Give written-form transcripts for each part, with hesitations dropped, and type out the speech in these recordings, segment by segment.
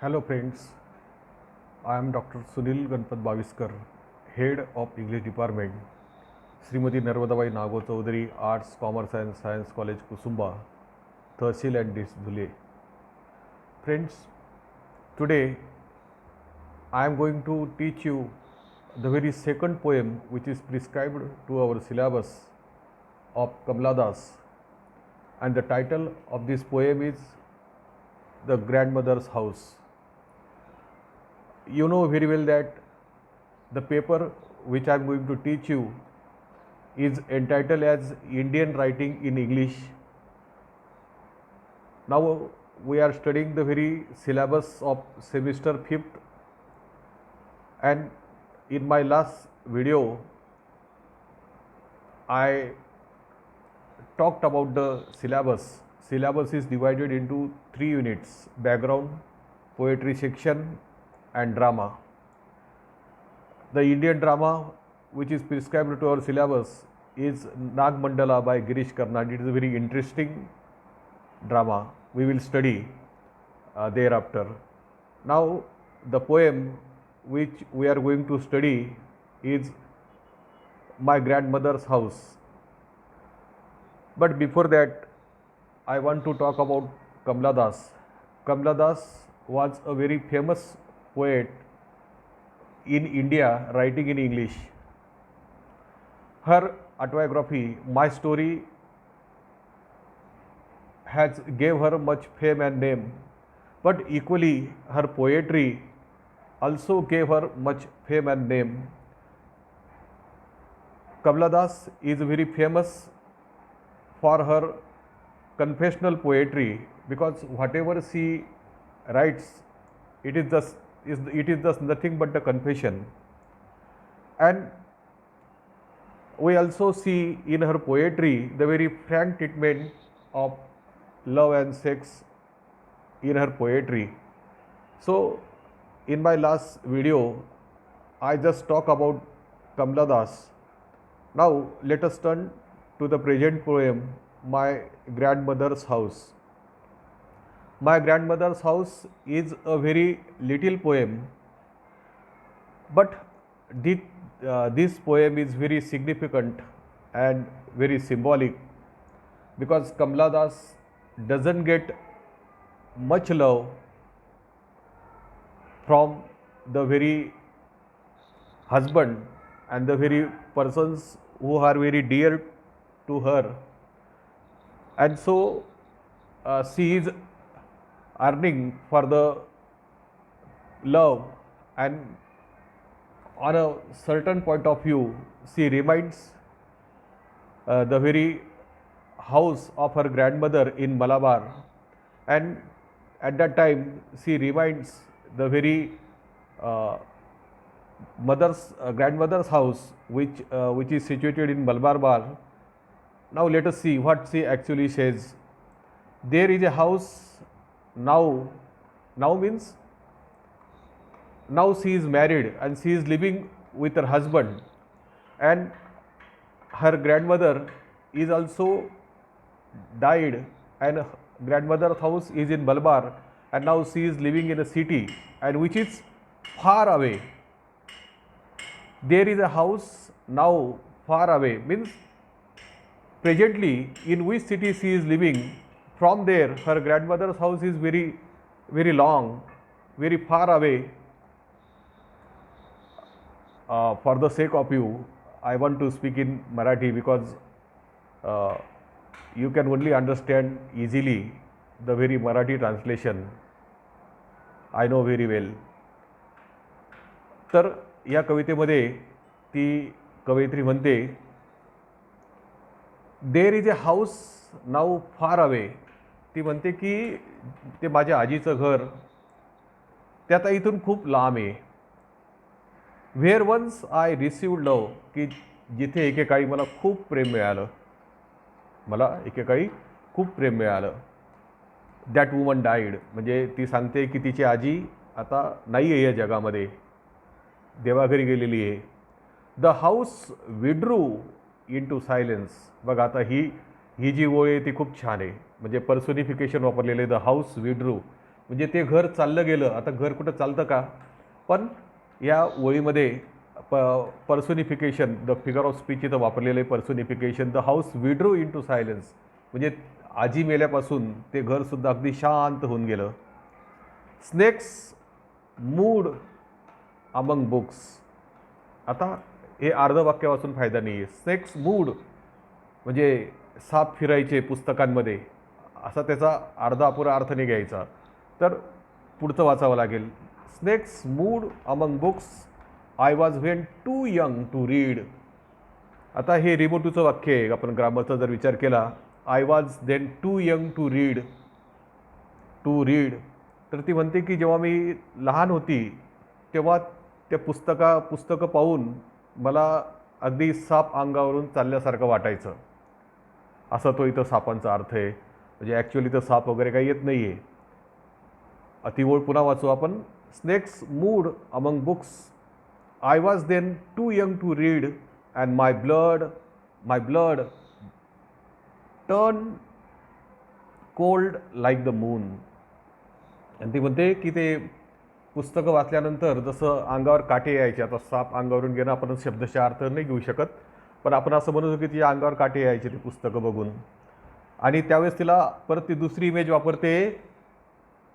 Hello friends, I am Dr. Sunil Ganpat Baviskar, Head of English Department, Srimati Narmadabai Nago Chaudhary Arts, Commerce and Science College, Kusumba, Tehsil and Dhule. Friends, today I am going to teach you the very second poem which is prescribed to our syllabus of Kamla Das, and the title of this poem is The Grandmother's House. You know very well that the paper which I am going to teach you is entitled as Indian Writing in English. Now we are studying the very syllabus of semester 5th, and in my last video I talked about the syllabus. Syllabus is divided into 3 units: background, poetry section and drama. The Indian drama which is prescribed to our syllabus is Nag Mandala by Girish Karnad. It is a very interesting drama. We will study thereafter. Now the poem which we are going to study is My Grandmother's House. But before that, I want to talk about Kamla Das. Kamla Das was a very famous poet in India writing in English. Her autobiography, My Story, has gave her much fame and name, but equally her poetry also gave her much fame and name. Kamla Das is very famous for her confessional poetry, because whatever she writes, it is just nothing but the confession. And we also see in her poetry the very frank treatment of love and sex in her poetry. So in my last video I just talk about Kamla Das. Now let us turn to the present poem, My Grandmother's House. My Grandmother's House is a very little poem, but this poem is very significant and very symbolic, because Kamla Das doesn't get much love from the very husband and the very persons who are very dear to her, and so she is earning for the love, and on a certain point of view she reminds the very house of her grandmother in Malabar, and at that time she reminds the very grandmother's house which is situated in Malabar. Now let us see what she actually says. There is a house now. Now means now she is married and she is living with her husband, and her grandmother is also died, and grandmother's house is in Malabar, and now she is living in a city and which is far away. There is a house now far away means presently in which city she is living. From there her grandmother's house is very long, very far away. For the sake of you, I want to speak in Marathi, because you can only understand easily the very Marathi translation. I know very well. तर या कवितेमध्ये ती कवयित्री म्हणते, there is a house now far away. ती म्हणते की ते माझ्या आजीचं घर ते आता इथून खूप लांब आहे. व्हेअर वन्स आय रिसिव्ड लव, की जिथे एकेकाळी मला खूप प्रेम मिळालं, मला एकेकाळी खूप प्रेम मिळालं. दॅट वुमन डाईड, म्हणजे ती सांगते की तिची आजी आता नाही आहे या जगामध्ये, देवाघरी गेलेली आहे. The house withdrew into silence. बघ आता ही जी ओळ आहे ती खूप छान आहे, म्हणजे पर्सोनिफिकेशन वापरलेलं आहे. द हाऊस विड्रू म्हणजे ते घर चाललं गेलं. आता घर कुठं चालतं का? पण या ओळीमध्ये personification, the figure of speech इथं वापरलेलं आहे. Personification, the house withdrew into silence, म्हणजे आजी मेल्यापासून ते घरसुद्धा अगदी शांत होऊन गेलं. Snakes moved among books. आता हे अर्ध वाक्य वाचून फायदा नाही आहे. स्नेक्स मूड म्हणजे साप फिरायचे पुस्तकांमध्ये, असा त्याचा अर्धा अपुरा अर्थ नाही घ्यायचा. तर पुढचं वाचावं लागेल. Snakes moved among books, I was when too young to read. आता हे रिमोटूचं वाक्य आहे. आपण ग्रामरचा जर विचार केला, I was then too young to read, to read, तर ती म्हणते की जेव्हा मी लहान होती तेव्हा त्या पुस्तकं पाहून मला अगदी साप अंगावरून चालल्यासारखं वाटायचं. असा तो इथं सापांचा अर्थ आहे. म्हणजे ॲक्च्युअली तर साप वगैरे काही येत नाही आहे. अतिवोळ पुन्हा वाचू आपण. Snakes moved among books, I was then too young to read and my blood turn cold like the moon. आणि ती म्हणते की ते पुस्तकं वाचल्यानंतर जसं अंगावर काटे यायचे. आता साप अंगावरून गेलं आपण शब्दशः अर्थ नाही घेऊ शकत, पण आपण असं म्हणतो की तिच्या अंगावर काटे यायचे ती पुस्तकं बघून. आणि त्यावेळेस तिला परत ती दुसरी इमेज वापरते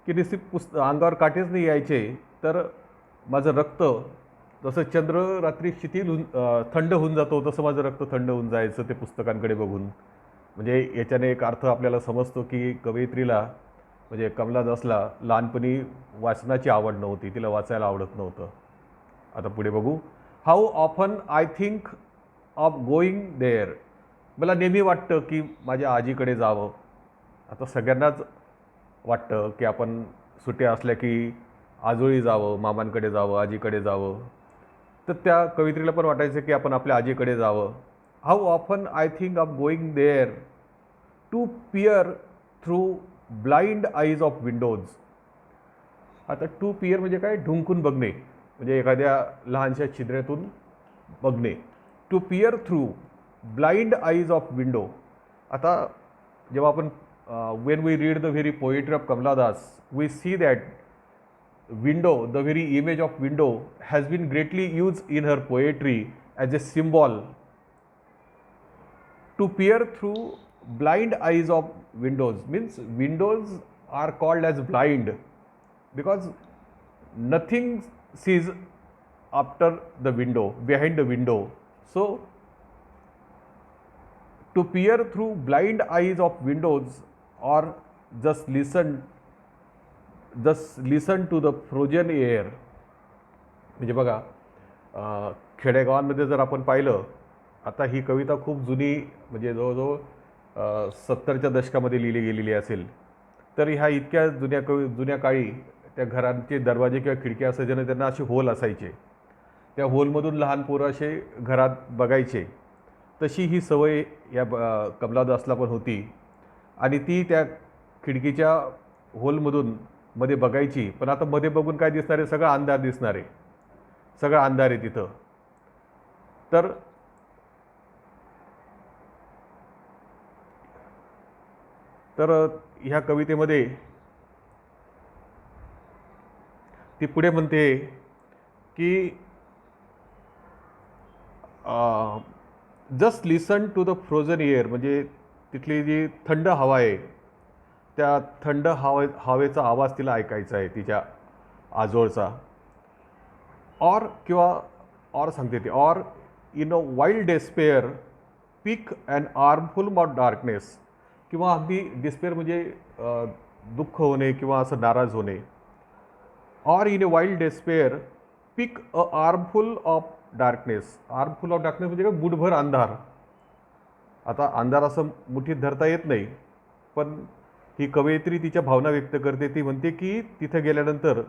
की नुसती अंगावर काटेच नाही यायचे, तर माझं रक्त जसं चंद्र रात्री थंड होऊन जातो तसं माझं रक्त थंड होऊन जायचं ते पुस्तकांकडे बघून. म्हणजे याच्याने एक अर्थ आपल्याला समजतो की कवयित्रीला म्हणजे कमला दासला लहानपणी वाचनाची आवड नव्हती, तिला वाचायला आवडत नव्हतं. आता पुढे बघू. How often I think of going there. मला नेहमी वाटतं की माझ्या आजीकडे जावं. आता सगळ्यांनाच वाटतं की आपण सुट्ट्या असल्या की आजोळी जावं, मामांकडे जावं, आजीकडे जावं. तर त्या कवयित्रीला पण वाटायचं की आपण आपल्या आजीकडे जावं. How often I think of going there to peer through blind eyes of windows. आता टू पियर म्हणजे काय? ढुंकून बघणे, म्हणजे एखाद्या लहानशा छिद्रातून बघणे. To peer through blind eyes of window. आता जेव्हा आपण when we read the very poetry of Kamala Das, we see that window, the very image of window has been greatly used in her poetry as a symbol. To peer through blind eyes of windows means windows are called as blind because nothing sees after the window, behind the window. So to peer through blind eyes of windows or just listen to the frozen air. म्हणजे बघा, खेडेगावांमध्ये जर आपण पाहिलं, आता ही कविता खूप जुनी म्हणजे जवळजवळ 70च्या दशकामध्ये लिहिली गेलेली असेल. तर ह्या इतक्या जुन्या काळी त्या घरांचे दरवाजे किंवा खिडक्या असायचे ना, त्यांना असे होल असायचे. त्या होलमधून लहान पोरं असे घरात बघायचे. तशी ही सवय या कमला दासला पण होती. आणि ती त्या खिडकीच्या होलमधून मध्ये बघायची. पण आता मध्ये बघून काय दिसणार आहे? सगळं अंधार दिसणार आहे. सगळं अंधार आहे तिथं. तर ह्या कवितेमध्ये ती पुढे म्हणते की just listen to the frozen air, म्हणजे तिथली जी थंड हवा आहे त्या थंड हवेचा आवाज तिला ऐकायचा आहे तिच्या आजोळचा. और सांगते ती, or in a wild despair pick and armful of darkness. किंवा अगदी डिस्पेअर म्हणजे दुःख होणे किंवा असं नाराज होणे. Or in a wild despair pick a armful of darkness. Armful of darkness म्हणजे काय? मुठभर अंधार. आता अंधार असं मुठीत धरता येत नाही, पण ही कवयित्री तिच्या भावना व्यक्त करते. ती म्हणते की तिथे गेल्यानंतर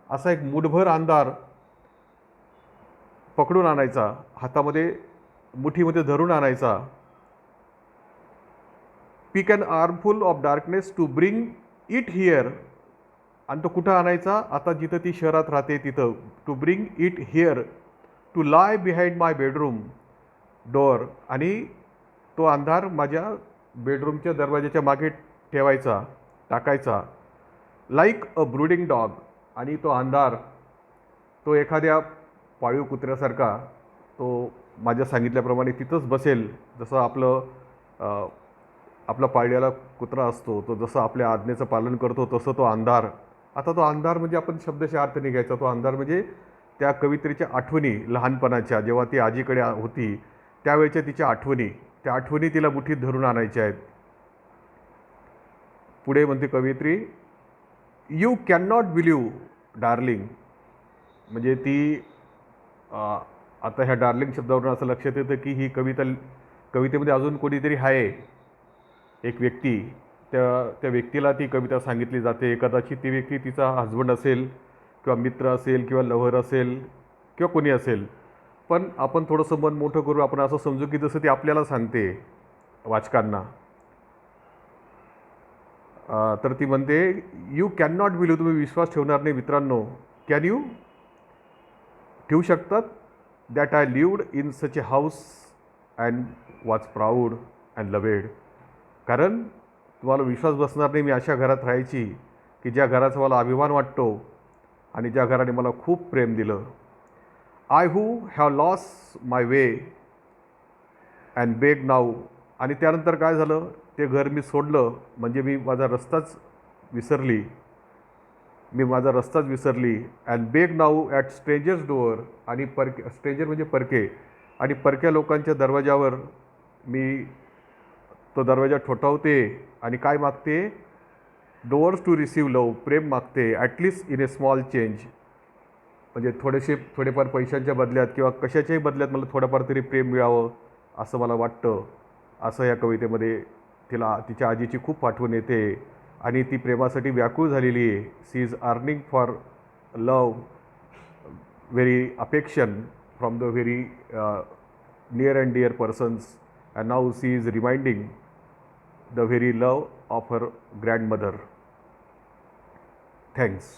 असा एक मुठभर अंधार पकडून आणायचा, हातामध्ये मुठीमध्ये धरून आणायचा. Pick an armful of darkness to bring it here. आणि तो कुठं आणायचा? आता जिथं ती शहरात राहते तिथं. To bring it here to lie behind my bedroom door. आणि तो अंधार माझ्या बेडरूमच्या दरवाजाच्या मागे ठेवायचा, टाकायचा. Like a brooding dog. आणि तो अंधार तो एखाद्या पाळीव कुत्र्यासारखा तो माझ्या सांगितल्याप्रमाणे तिथंच बसेल. जसं आपला पाळलेला कुत्रा असतो तो जसं आपल्या आज्ञेचं पालन करतो तसं तो अंधार. आता तो अंधार म्हणजे आपण शब्दशः अर्थ नाही घ्यायचा. तो अंधार म्हणजे त्या कवित्रीच्या आठवणी लहानपणाच्या, जेव्हा ती आजीकडे होती त्यावेळच्या तिच्या आठवणी, त्या आठवणी तिला मुठीत धरून आणायच्या आहेत. पुढे म्हणते कवयित्री, you can not believe darling. म्हणजे ती आता ह्या डार्लिंग शब्दावरून असं लक्षात येतं की ही कवितेमध्ये अजून कोणीतरी आहे, एक व्यक्ती. त्या व्यक्तीला ती कविता सांगितली जाते. कदाचित ती व्यक्ती तिचा हजबंड असेल किंवा मित्र असेल किंवा लव्हर असेल किंवा कोणी असेल. पण आपण थोडंसं मन मोठं करू, आपण असं समजू की जसं ती आपल्याला सांगते वाचकांना. तर ती म्हणते, यू कॅन नॉट बिलीव्ह, तुम्ही विश्वास ठेवणार नाही मित्रांनो. कॅन यू ठेवू शकतात? That I lived in such a house and was proud and loved. कारण तुम्हाला विश्वास बसणार नाही, मी अशा घरात राहायची की ज्या घराचा मला अभिमान वाटतो आणि ज्या घराने मला खूप प्रेम दिलं. I who have loss my way and beg now. आणि त्यानंतर काय झालं, ते घर मी सोडलं म्हणजे मी माझा रस्ताच विसरली. And beg now at strangers door. आणि स्ट्रेंजर म्हणजे परके, आणि परक्या लोकांच्या दरवाजावर मी तो दरवाजा ठोठावते आणि काय मागते, डोअर्स टू रिसीव्ह लव, प्रेम मागते. At least in A small change. म्हणजे थोडेफार पैशांच्या बदल्यात किंवा कशाच्याही बदल्यात मला थोडंफार तरी प्रेम मिळावं असं मला वाटतं. असं या कवितेमध्ये तिला तिच्या आजीची खूप आठवण येते आणि ती प्रेमासाठी व्याकुळ झालेली आहे. She is yearning for love, very affection from the very near and dear persons. And now she is reminding the very love of her grandmother. Thanks.